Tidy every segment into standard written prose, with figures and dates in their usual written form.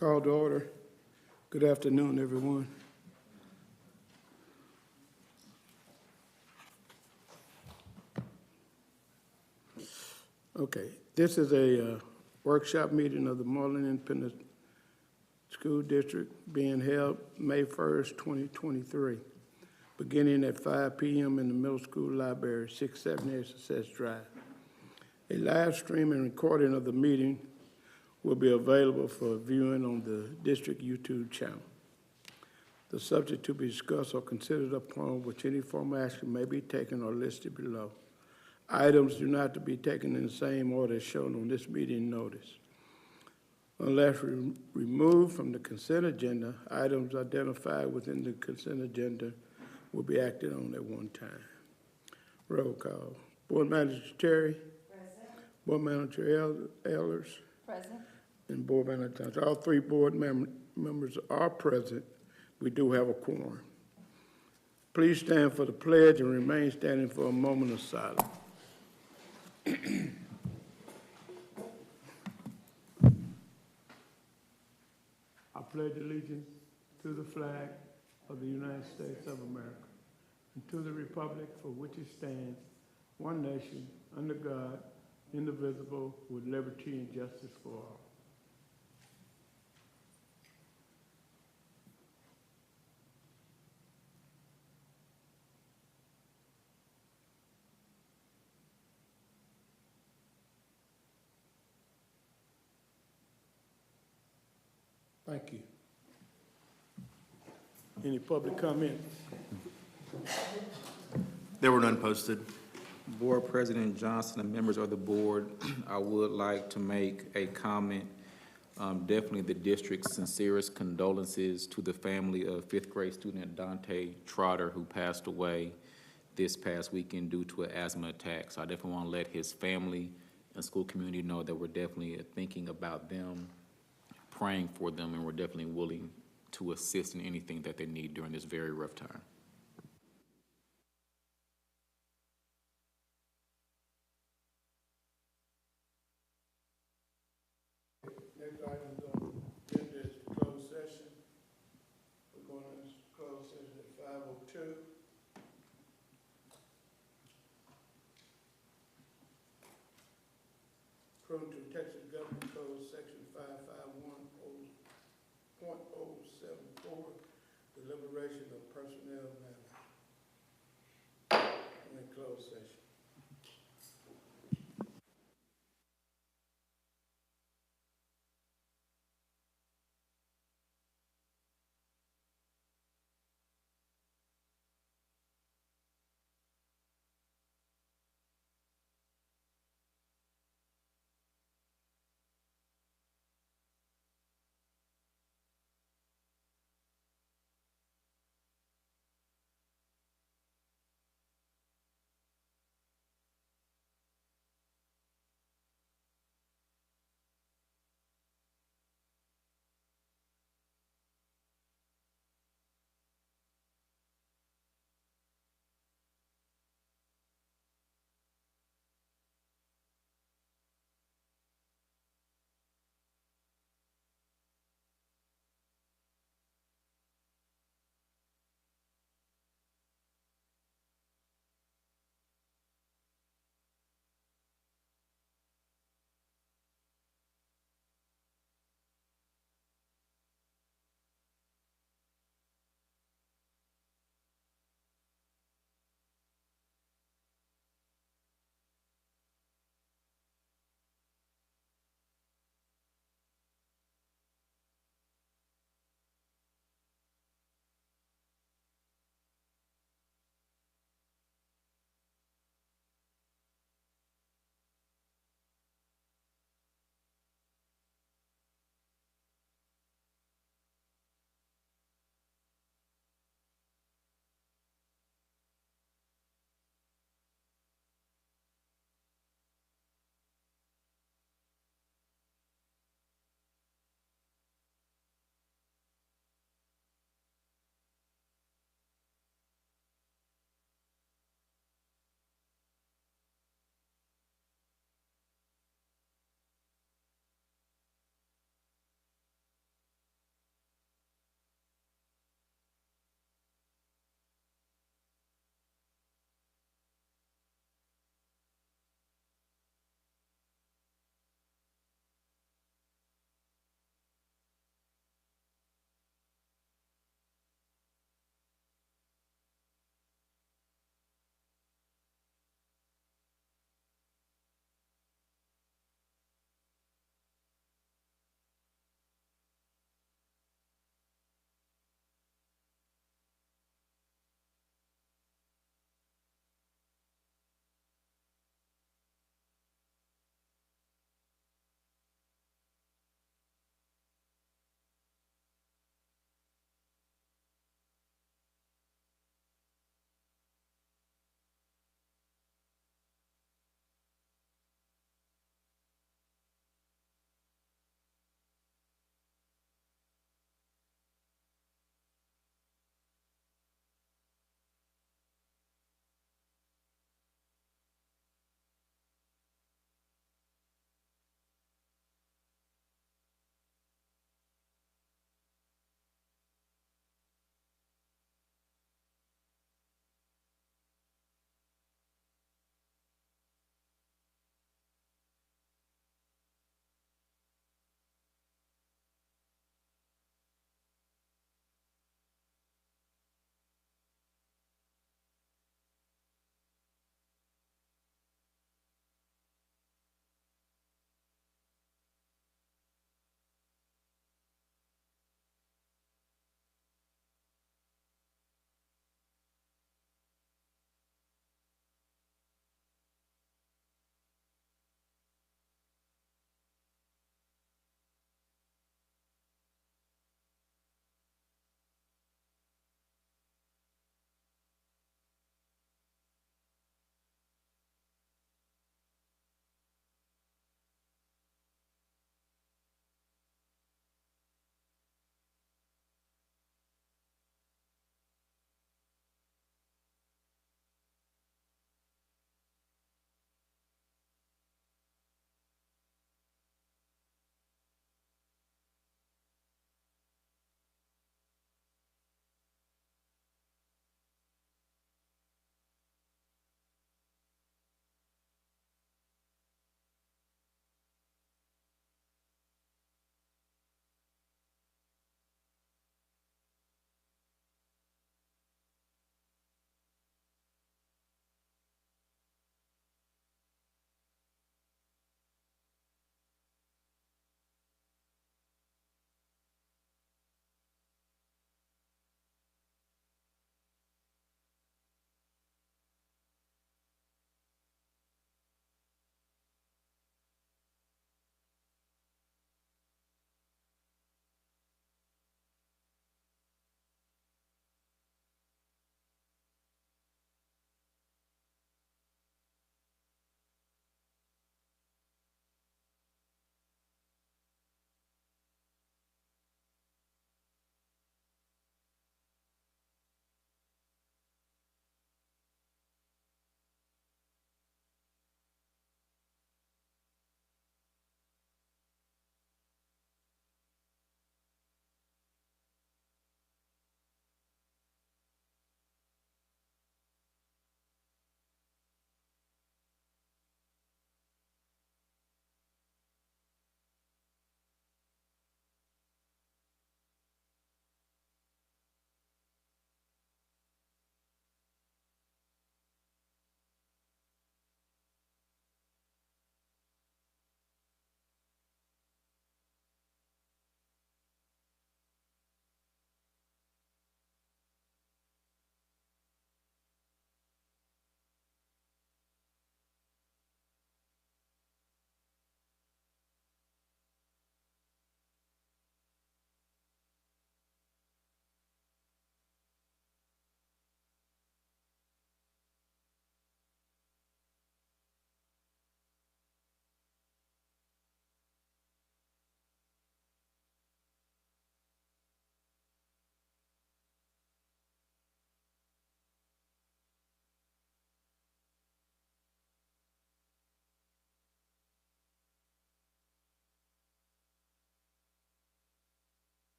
Call to order. Good afternoon, everyone. Okay, this is a workshop meeting of the Marlin Independent School District being held May 1st, 2023, beginning at 5 p.m. in the middle school library, 678 Success Drive. A live stream and recording of the meeting will be available for viewing on the district YouTube channel. The subject to be discussed or considered upon which any formal action may be taken or listed below. Items do not to be taken in the same order as shown on this meeting notice. Unless removed from the consent agenda, items identified within the consent agenda will be acted on at one time. Roll call. Board Manager Terry. Present. Board Manager Elders. Present. And Board Manager Johnson. All three board members are present. We do have a quorum. Please stand for the pledge and remain standing for a moment of silence. I pledge allegiance to the flag of the United States of America and to the republic for which it stands, one nation, under God, indivisible, with liberty and justice for all. Thank you. Any public comments? There were none posted. Board President Johnson and members of the board, I would like to make a comment. Definitely the district's sincerest condolences to the family of fifth grade student Dante Trotter, who passed away this past weekend due to an asthma attack. So I definitely want to let his family and school community know that we're definitely thinking about them, praying for them, and we're definitely willing to assist in anything that they need during this very rough time. Next item on the agenda is closed session. We're going to close session at 5:02. According to Texas Government Code Section 551.074, deliberation of personnel matters. I'm in closed session.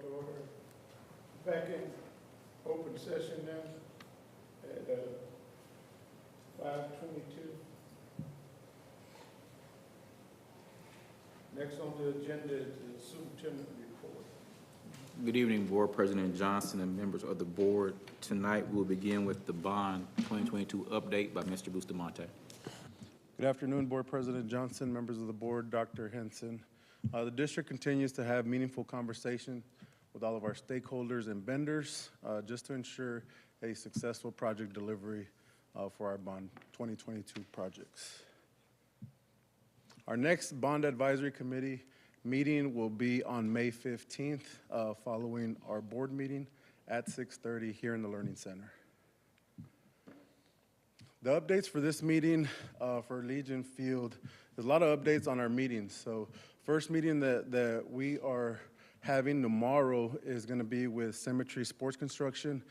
to order. Back in open session now at 5:22. Next on the agenda is the superintendent report. Good evening, Board President Johnson and members of the board. Tonight, we'll begin with the bond 2022 update by Mr. Bustamante. Good afternoon, Board President Johnson, members of the board, Dr. Henson. The district continues to have meaningful conversation with all of our stakeholders and vendors just to ensure a successful project delivery for our bond 2022 projects. Our next bond advisory committee meeting will be on May 15th, following our board meeting at 6:30 here in the Learning Center. The updates for this meeting for Legion Field, there's a lot of updates on our meetings. So first meeting that we are having tomorrow is going to be with Symmetry Sports Construction.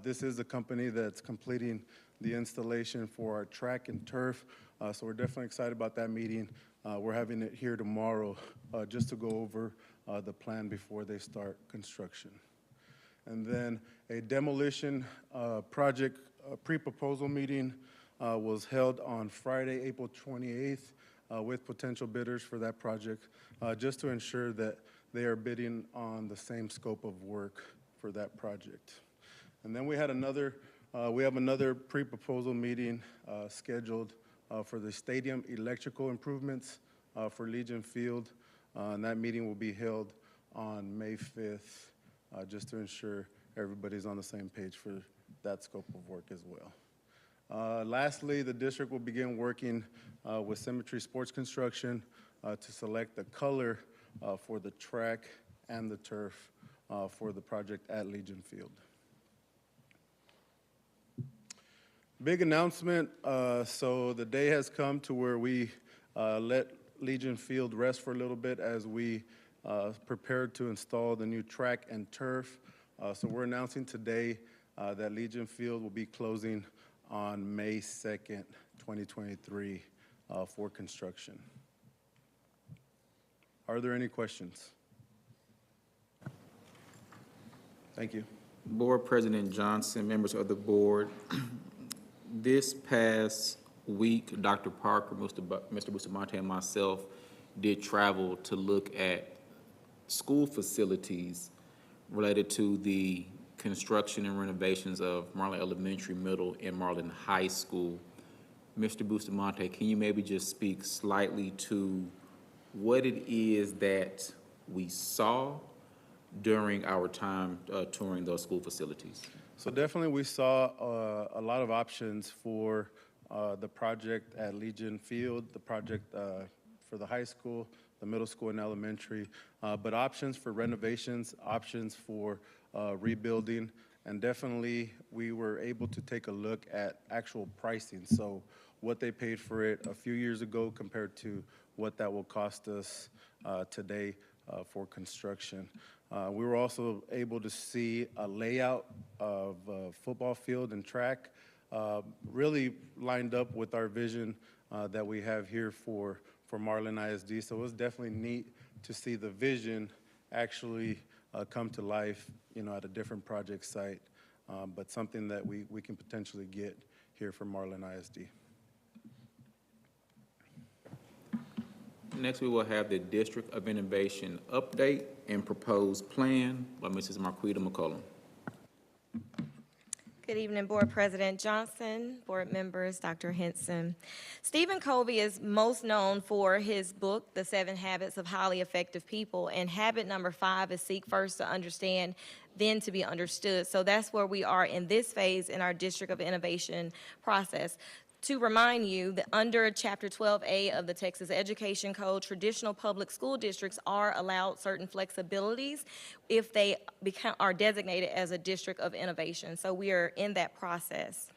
This is the company that's completing the installation for our track and turf. So we're definitely excited about that meeting. We're having it here tomorrow just to go over the plan before they start construction. And then a demolition project pre-proposal meeting was held on Friday, April 28th with potential bidders for that project just to ensure that they are bidding on the same scope of work for that project. And then we have another pre-proposal meeting scheduled for the stadium electrical improvements for Legion Field. And that meeting will be held on May 5th just to ensure everybody's on the same page for that scope of work as well. Lastly, the district will begin working with Symmetry Sports Construction to select the color for the track and the turf for the project at Legion Field. Big announcement, so the day has come to where we let Legion Field rest for a little bit as we prepare to install the new track and turf. So we're announcing today that Legion Field will be closing on May 2nd, 2023 for construction. Are there any questions? Thank you. Board President Johnson, members of the board, this past week, Dr. Parker, Mr. Bustamante, and myself did travel to look at school facilities related to the construction and renovations of Marlin Elementary, Middle, and Marlin High School. Mr. Bustamante, can you maybe just speak slightly to what it is that we saw during our time touring those school facilities? So definitely we saw a lot of options for the project at Legion Field, the project for the high school, the middle school and elementary, but options for renovations, options for rebuilding, and definitely we were able to take a look at actual pricing. So what they paid for it a few years ago compared to what that will cost us today for construction. We were also able to see a layout of football field and track really lined up with our vision that we have here for Marlin ISD. So it was definitely neat to see the vision actually come to life, at a different project site, but something that we can potentially get here for Marlin ISD. Next, we will have the District of Innovation update and proposed plan by Mrs. Marquita McCollum. Good evening, Board President Johnson, board members, Dr. Henson. Stephen Covey is most known for his book, The 7 Habits of Highly Effective People, and habit number 5 is seek first to understand, then to be understood. So that's where we are in this phase in our District of Innovation process. To remind you that under Chapter 12A of the Texas Education Code, traditional public school districts are allowed certain flexibilities if they are designated as a district of innovation. So we are in that process.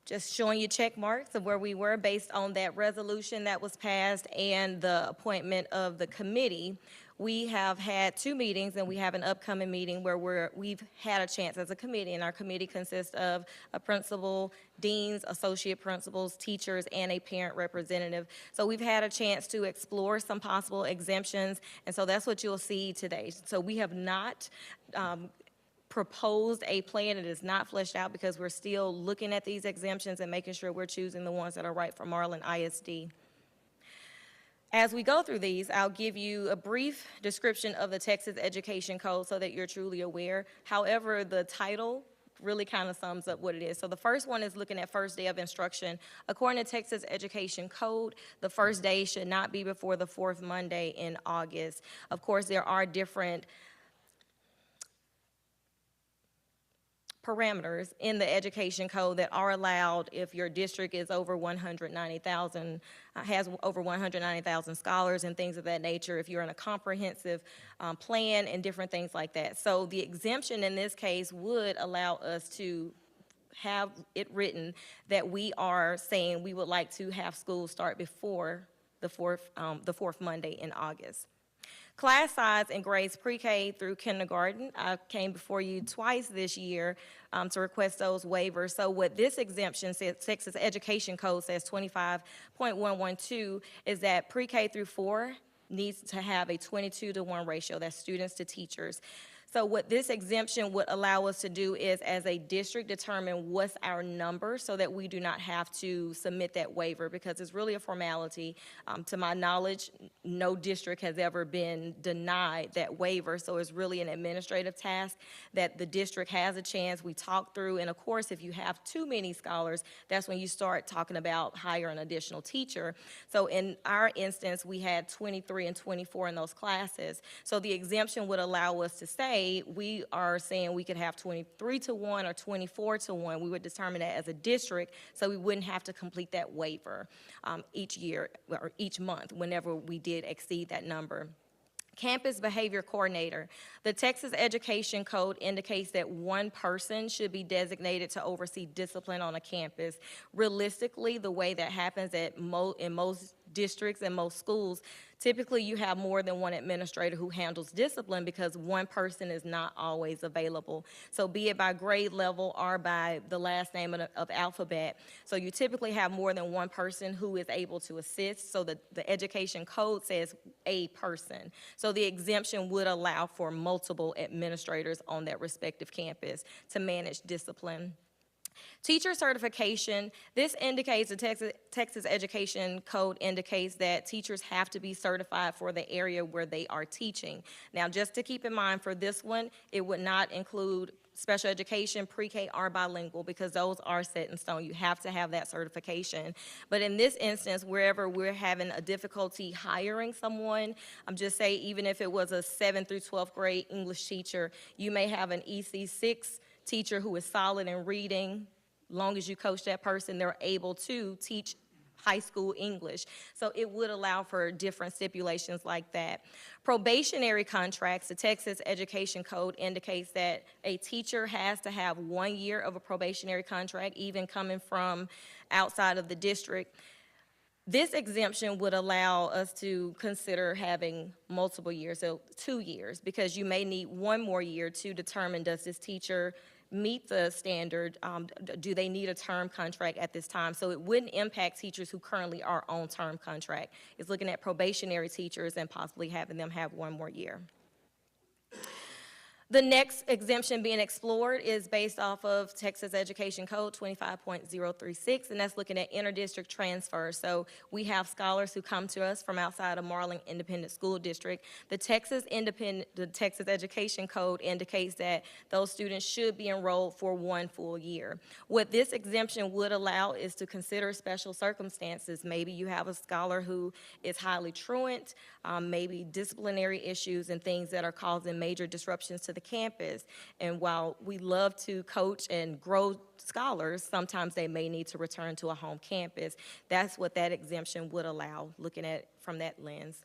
Just showing you check marks of where we were based on that resolution that was passed and the appointment of the committee. We have had 2 meetings, and we have an upcoming meeting where we've had a chance as a committee, and our committee consists of a principal, deans, associate principals, teachers, and a parent representative. So we've had a chance to explore some possible exemptions, and so that's what you'll see today. So we have not proposed a plan. It is not fleshed out because we're still looking at these exemptions and making sure we're choosing the ones that are right for Marlin ISD. As we go through these, I'll give you a brief description of the Texas Education Code so that you're truly aware. However, the title really kind of sums up what it is. So the first one is looking at first day of instruction. According to Texas Education Code, the first day should not be before the 4th Monday in August. Of course, there are different parameters in the education code that are allowed if your district is over 190,000, has over 190,000 scholars and things of that nature, if you're in a comprehensive plan and different things like that. So the exemption in this case would allow us to have it written that we are saying we would like to have school start before the fourth Monday in August. Class size and grades pre-K through kindergarten. I came before you twice this year to request those waivers. So what this exemption says, Texas Education Code says 25.112, is that pre-K through 4 needs to have a 22-to-1 ratio. That's students to teachers. So what this exemption would allow us to do is, as a district, determine what's our number so that we do not have to submit that waiver, because it's really a formality. To my knowledge, no district has ever been denied that waiver, so it's really an administrative task that the district has a chance. We talk through, and of course, if you have too many scholars, that's when you start talking about hiring an additional teacher. So in our instance, we had 23 and 24 in those classes. So the exemption would allow us to say, we are saying we could have 23-to-1 or 24-to-1. We would determine that as a district, so we wouldn't have to complete that waiver each year or each month whenever we did exceed that number. Campus Behavior Coordinator. The Texas Education Code indicates that one person should be designated to oversee discipline on a campus. Realistically, the way that happens in most districts and most schools, typically you have more than one administrator who handles discipline because one person is not always available. So be it by grade level or by the last name of alphabet. So you typically have more than one person who is able to assist. So the education code says a person. So the exemption would allow for multiple administrators on that respective campus to manage discipline. Teacher certification, this indicates, the Texas Education Code indicates that teachers have to be certified for the area where they are teaching. Now, just to keep in mind for this one, it would not include special education, pre-K, or bilingual, because those are set in stone. You have to have that certification. But in this instance, wherever we're having a difficulty hiring someone, I'm just saying, even if it was a 7th through 12th grade English teacher, you may have an EC6 teacher who is solid in reading. Long as you coach that person, they're able to teach high school English. So it would allow for different stipulations like that. Probationary contracts, the Texas Education Code indicates that a teacher has to have 1 year of a probationary contract, even coming from outside of the district. This exemption would allow us to consider having multiple years, so 2 years, because you may need 1 more year to determine, does this teacher meet the standard, do they need a term contract at this time? So it wouldn't impact teachers who currently are on term contract. It's looking at probationary teachers and possibly having them have 1 more year. The next exemption being explored is based off of Texas Education Code 25.036, and that's looking at interdistrict transfers. So we have scholars who come to us from outside of Marlin Independent School District. The Texas Education Code indicates that those students should be enrolled for 1 full year. What this exemption would allow is to consider special circumstances. Maybe you have a scholar who is highly truant, maybe disciplinary issues and things that are causing major disruptions to the campus. And while we love to coach and grow scholars, sometimes they may need to return to a home campus. That's what that exemption would allow, looking at it from that lens.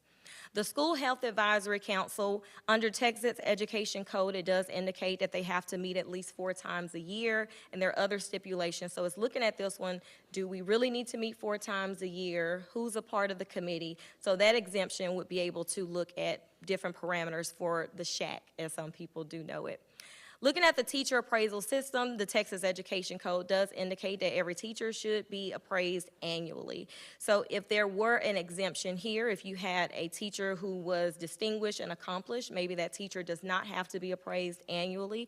The School Health Advisory Council, under Texas Education Code, it does indicate that they have to meet at least 4 times a year, and there are other stipulations. So it's looking at this one, do we really need to meet 4 times a year? Who's a part of the committee? So that exemption would be able to look at different parameters for the shack, as some people do know it. Looking at the teacher appraisal system, the Texas Education Code does indicate that every teacher should be appraised annually. So if there were an exemption here, if you had a teacher who was distinguished and accomplished, maybe that teacher does not have to be appraised annually.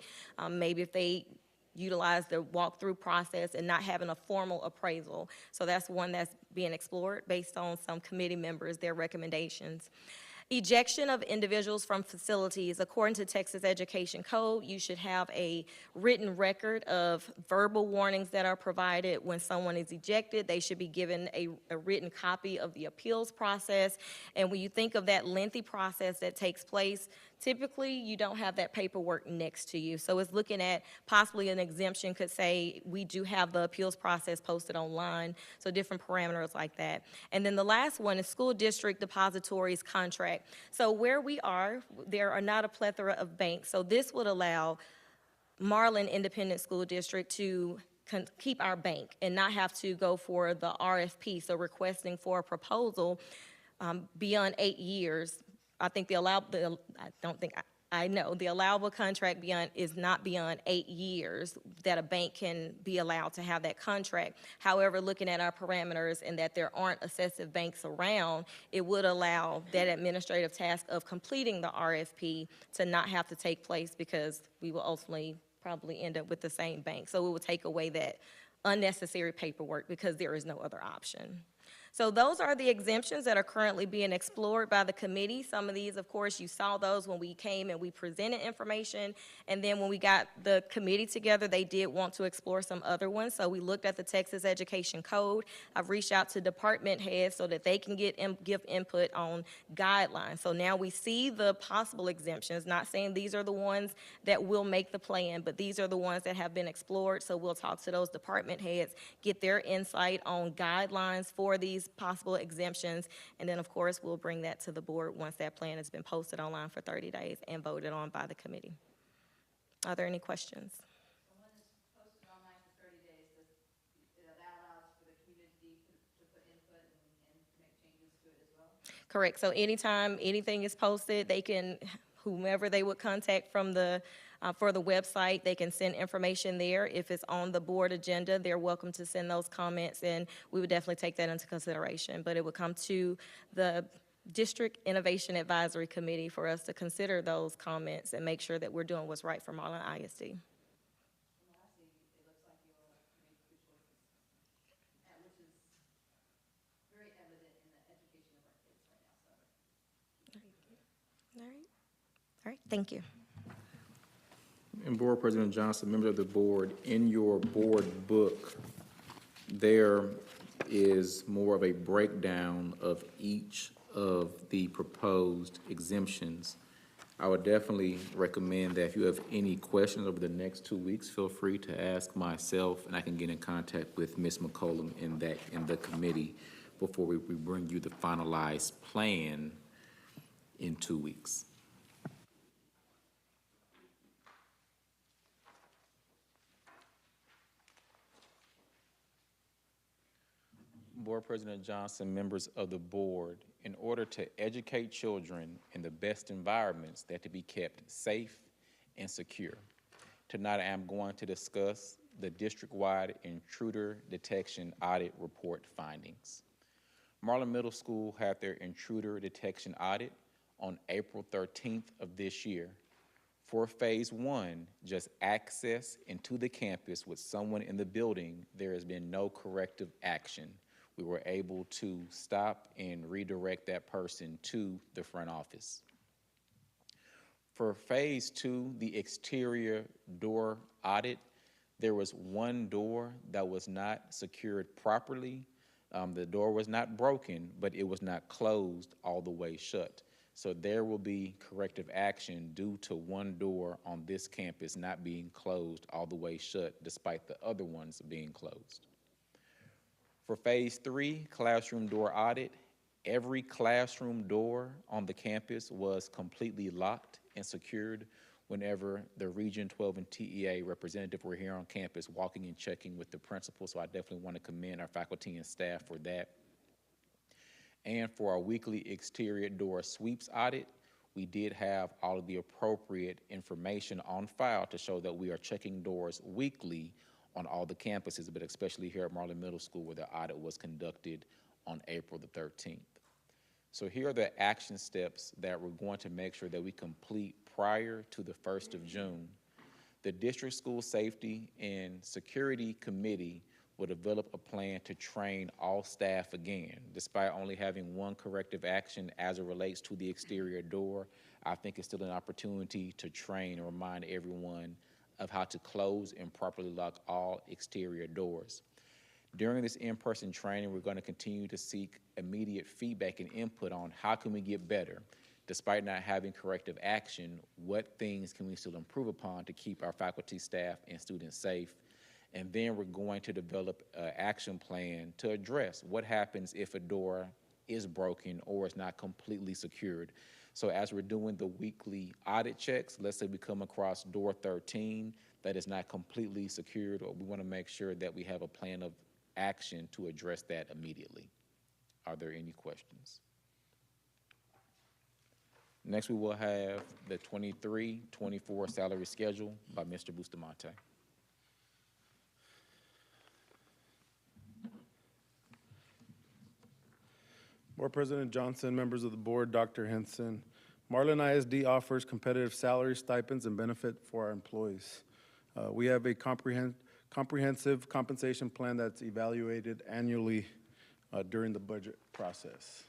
Maybe if they utilize the walkthrough process and not having a formal appraisal. So that's one that's being explored based on some committee members, their recommendations. Ejection of individuals from facilities. According to Texas Education Code, you should have a written record of verbal warnings that are provided when someone is ejected. They should be given a written copy of the appeals process. And when you think of that lengthy process that takes place, typically you don't have that paperwork next to you. So it's looking at possibly an exemption could say we do have the appeals process posted online, so different parameters like that. And then the last one is school district depositories contract. So where we are, there are not a plethora of banks. So this would allow Marlin Independent School District to keep our bank and not have to go for the RFP, so requesting for a proposal beyond 8 years. I think the allowable contract is not beyond 8 years that a bank can be allowed to have that contract. However, looking at our parameters and that there aren't excessive banks around, it would allow that administrative task of completing the RFP to not have to take place because we will ultimately probably end up with the same bank. So it would take away that unnecessary paperwork because there is no other option. So those are the exemptions that are currently being explored by the committee. Some of these, of course, you saw those when we came and we presented information. And then when we got the committee together, they did want to explore some other ones. So we looked at the Texas Education Code. I've reached out to department heads so that they can give input on guidelines. So now we see the possible exemptions, not saying these are the ones that will make the plan, but these are the ones that have been explored. So we'll talk to those department heads, get their insight on guidelines for these possible exemptions, and then of course we'll bring that to the board once that plan has been posted online for 30 days and voted on by the committee. Are there any questions? When it's posted online for 30 days, that allows for the community to put input and make changes to it as well? Correct. So anytime anything is posted, they can, whomever they would contact from the for the website, they can send information there. If it's on the board agenda, they're welcome to send those comments, and we would definitely take that into consideration. But it would come to the District Innovation Advisory Committee for us to consider those comments and make sure that we're doing what's right for Marlin ISD. And lastly, it looks like you'll make good choices, which is very evident in the education of our kids right now. So. All right. All right. Thank you. And Board President Johnson, members of the board, in your board book, there is more of a breakdown of each of the proposed exemptions. I would definitely recommend that if you have any questions over the next 2 weeks, feel free to ask myself, and I can get in contact with Ms. McCollum in the committee before we bring you the finalized plan in 2 weeks. Board President Johnson, members of the board, in order to educate children in the best environments, they're to be kept safe and secure. Tonight I am going to discuss the district-wide intruder detection audit report findings. Marlin Middle School had their intruder detection audit on April 13th of this year. For phase 1, just access into the campus with someone in the building, there has been no corrective action. We were able to stop and redirect that person to the front office. For phase 2, the exterior door audit, there was one door that was not secured properly. The door was not broken, but it was not closed all the way shut. So there will be corrective action due to one door on this campus not being closed all the way shut, despite the other ones being closed. For phase 3, classroom door audit, Every classroom door on the campus was completely locked and secured whenever the Region 12 and TEA representative were here on campus walking and checking with the principal. So I definitely want to commend our faculty and staff for that. And for our weekly exterior door sweeps audit, we did have all of the appropriate information on file to show that we are checking doors weekly on all the campuses, but especially here at Marlin Middle School where the audit was conducted on April the 13th. So here are the action steps that we're going to make sure that we complete prior to the 1st of June. The District School Safety and Security Committee will develop a plan to train all staff again. Despite only having one corrective action as it relates to the exterior door, I think it's still an opportunity to train and remind everyone of how to close and properly lock all exterior doors. During this in-person training, we're going to continue to seek immediate feedback and input on how can we get better. Despite not having corrective action, what things can we still improve upon to keep our faculty, staff, and students safe? And then we're going to develop an action plan to address what happens if a door is broken or is not completely secured. So as we're doing the weekly audit checks, let's say we come across door 13 that is not completely secured, or we want to make sure that we have a plan of action to address that immediately. Are there any questions? Next, we will have the 23-24 salary schedule by Mr. Bustamante. Board President Johnson, members of the board, Dr. Henson, Marlin ISD offers competitive salary, stipends, and benefit for our employees. We have a comprehensive compensation plan that's evaluated annually during the budget process.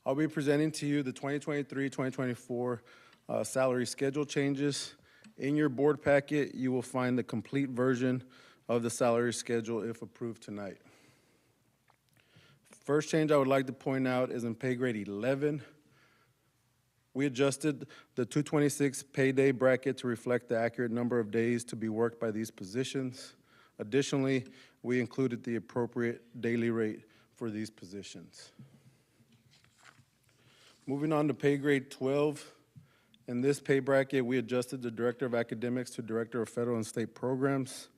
I'll be presenting to you the 2023-2024 salary schedule changes. In your board packet, you will find the complete version of the salary schedule if approved tonight. First change I would like to point out is in pay grade 11. We adjusted the 226 payday bracket to reflect the accurate number of days to be worked by these positions. Additionally, we included the appropriate daily rate for these positions. Moving on to pay grade 12. In this pay bracket, we adjusted the Director of Academics to Director of Federal and State Programs.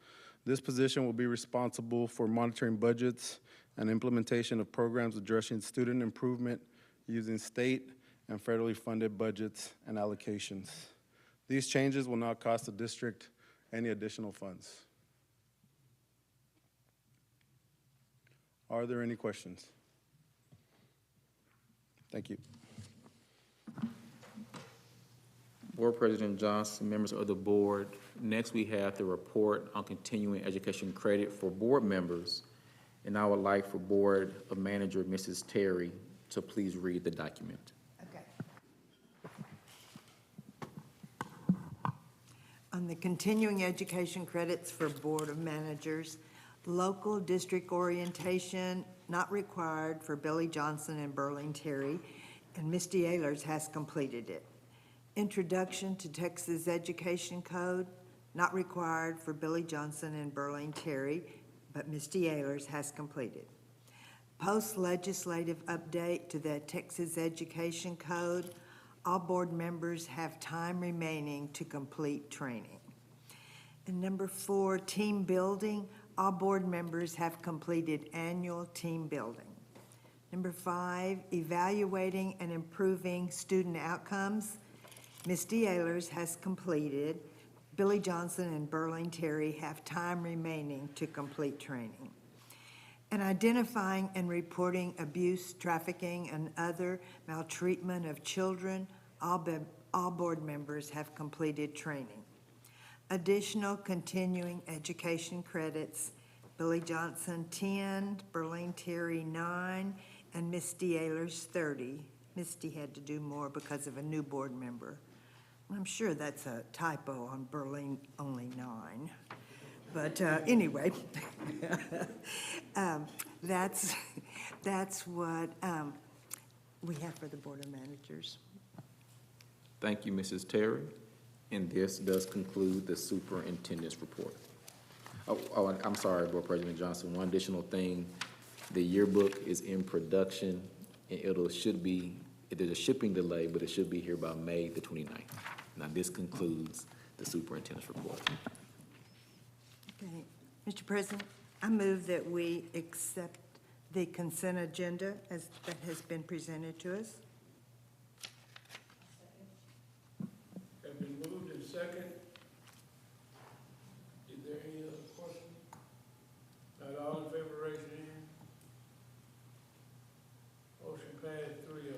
This position will be responsible for monitoring budgets and implementation of programs addressing student improvement using state and federally funded budgets and allocations. These changes will not cost the district any additional funds. Are there any questions? Thank you. Board President Johnson, members of the board, next we have the report on continuing education credit for board members. And I would like for Board Manager Mrs. Terry to please read the document. Okay. On the continuing education credits for Board of Managers, local district orientation not required for Billy Johnson and Berlin Terry, and Misty Ehlers has completed it. Introduction to Texas Education Code, not required for Billy Johnson and Berlin Terry, but Misty Ehlers has completed. Post-legislative update to the Texas Education Code, all board members have time remaining to complete training. And number 4, team building, all board members have completed annual team building. Number 5, evaluating and improving student outcomes, Misty Ehlers has completed. Billy Johnson and Berlin Terry have time remaining to complete training. And identifying and reporting abuse, trafficking, and other maltreatment of children, all board members have completed training. Additional continuing education credits, Billy Johnson 10, Berlin Terry 9, and Misty Ehlers 30. Misty had to do more because of a new board member. I'm sure that's a typo on Berlin, only 9. But anyway, that's what we have for the Board of Managers. Thank you, Mrs. Terry. And this does conclude the superintendent's report. Oh, I'm sorry, Board President Johnson. One additional thing. The yearbook is in production, and there's a shipping delay, but it should be here by May the 29th. Now, this concludes the superintendent's report. Okay. Mr. President, I move that we accept the consent agenda as that has been presented to us. Have been moved and second. Is there any other question? Not all in favor, raise your hand. Motion passed 3-0.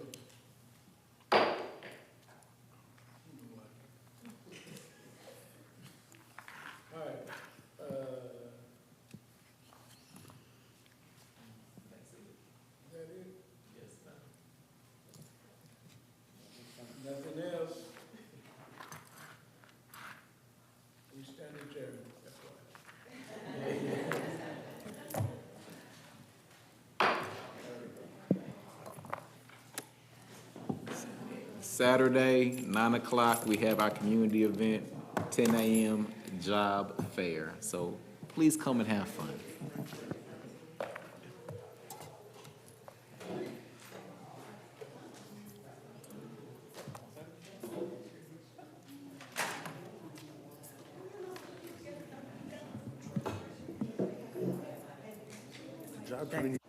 All right, is that it? Yes, sir. Nothing else? We stand adjourned. That's why. Saturday, 9 o'clock, we have our community event, 10 a.m. job fair. So please come and have fun. Job training.